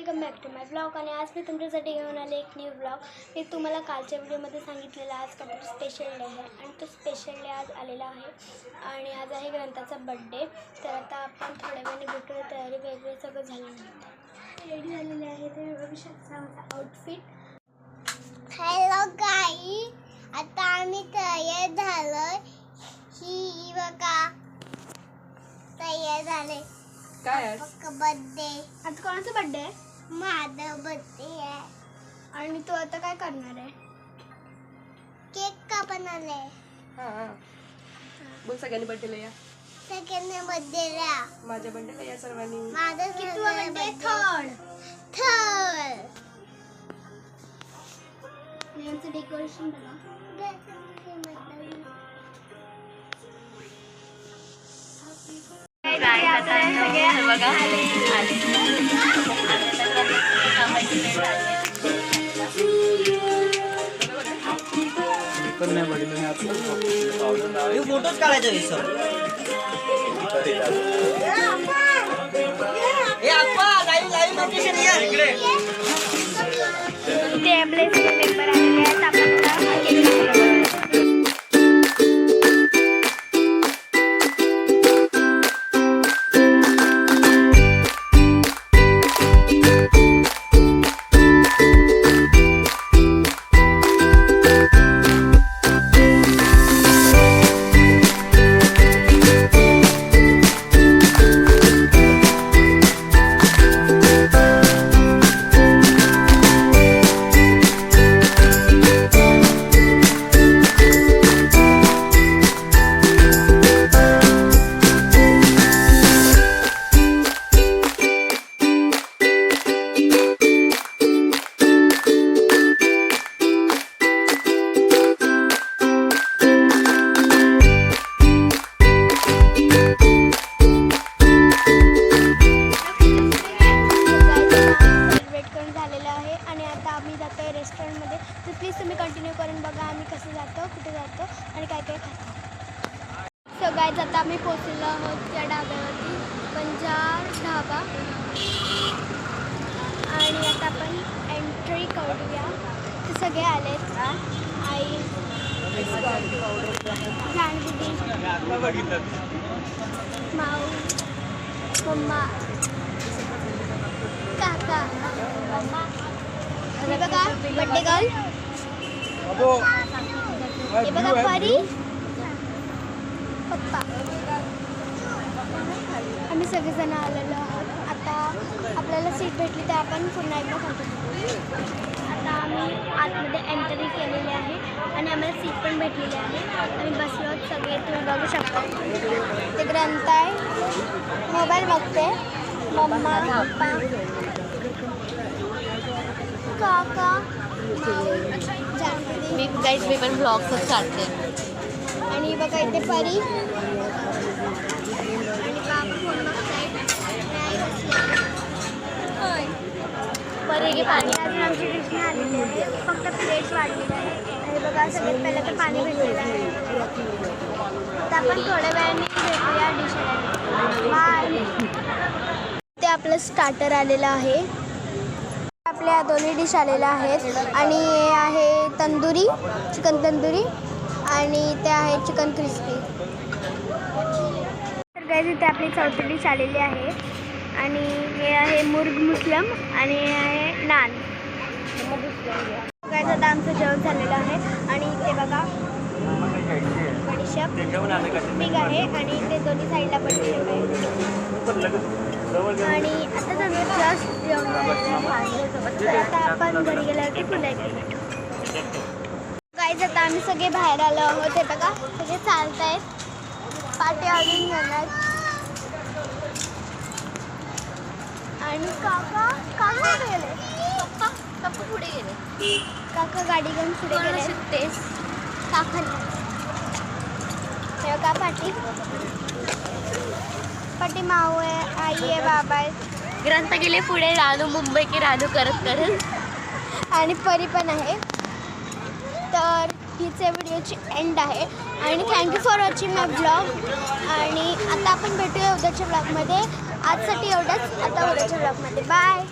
Welcome back to my blog. आणि आज मी तुमच्यासाठी घेऊन आले एक न्यू ब्लॉग. मी तुम्हाला कालच्या व्हिडिओमध्ये सांगितलेलं आज काहीतरी स्पेशल डे आहे आणि तो स्पेशल डे आज आलेला आहे. आणि आज आहे ग्रंथाचा बड्डे. तर आता आपण थोड्या वेळाने भेटूया. तयारी वगैरे सगळं झाल्यानंतर रेडी झालेले आहे. ते बघू शकता माझा आउटफिट. हॅलो गाई, आता आम्ही तयार झालोय. ही बघा तयार झाले. काय बर्थडे. आज कोणाचा बड्डे आहे? माझा बर्थडे आहे. आणि तू आता काय करणार आहे? केक कापणार आहे. हां बोल सगळ्यांनी बर्थडेला या. सगळ्यांना बर्थडेला. माझ्या बर्थडेला या सर्वांनी. माझा कितवा बड्डे? थर्ड. यांचं डेकोरेशन बघा. फोटोच काढायचा विसर. लाईव्ह लोकेशन या इकडे. ते आपले पेपर आलेले आहेत. आपण रेस्टॉरंटमध्ये. तर प्लीज तुम्ही कंटिन्यू करून बघा आम्ही कसं जातो, कुठे जातो आणि काय काय खातो. सो गाईज आता आम्ही पोचलेलो आहोत त्या ढाब्यावरती, पंजाब ढाबा. आणि आता आपण एंट्री करूया. ते सगळे आलेत. आई, जानबुडी, माऊ, मम्मा, काका, हे बघा बड्डे गर्ल, हे बघा परी, पप्पा. आम्ही सगळेजण आलेलो आहोत. आता आपल्याला सीट भेटली तर आपण पुन्हा एकदा थांबतो. आता आम्ही आतमध्ये एंट्री केलेली आहे आणि आम्हाला सीट पण भेटलेली आहे. आम्ही बसलो आहोत सगळे, तुम्ही बघू शकता. ते ग्रंथ आहे, मोबाईल बघते, मम्मा, पप्पा, काका, मी गाईज मी पण ब्लॉग्सच काढते. आणि बघा इथे परी आणि बाबा फोन बघताय. परी घे पाणी. अजून आमची डिश नाही आलेली आहे, फक्त प्लेट्स वाढलेली आहे. आणि बघा सगळ्यात पहिलं तर पाणी भेटलेलं आहे. तर आपण थोड्या वेळाने भेटूया डिश आल्याने. बाय. ते आपलं स्टार्टर आलेलं आहे. आपल्या दोन्ही डिश आलेल्या आहेत. आणि हे आहे तंदुरी, चिकन तंदुरी, आणि ते आहे चिकन क्रिस्पी. तर गाईज इथे आपली चौथी डिश आलेली आहे. आणि हे आहे मुर्ग मुस्लिम आणि हे आहे नान. गाईज आता आमचं जेवण झालेलं आहे. आणि ते बघा बडीशेप ठीक आहे. आणि ते दोन्ही साईडला बडीशेप आहे. आणि आता जर जस्ट जेवण झालेलं आहे. तर आता आपण घरी गेल्यावरती पुन्हा एकदा भेटू. गाईज आता आम्ही सगळे बाहेर आलो आहोत. हे बघा सगळे चालत आहेत, पाठी अजून घेणार. आणि काका कुठे गेले? पप्पा पुढे गेले. काका गाडी घेऊन पुढे गेले. तेच काका हे बघा पाठी माऊ आहे, आई आहे, बाबा आहे. ग्रंथ गेले पुढे. रानू मुंबई की रानू करत आणि परी पण आहे. तर हीच व्हिडिओची एंड आहे. आणि thank you for watching my blog. आणि आता आपण भेटूया उद्याच्या ब्लॉगमध्ये. आजसाठी एवढंच. आता उद्याच्या ब्लॉगमध्ये बाय.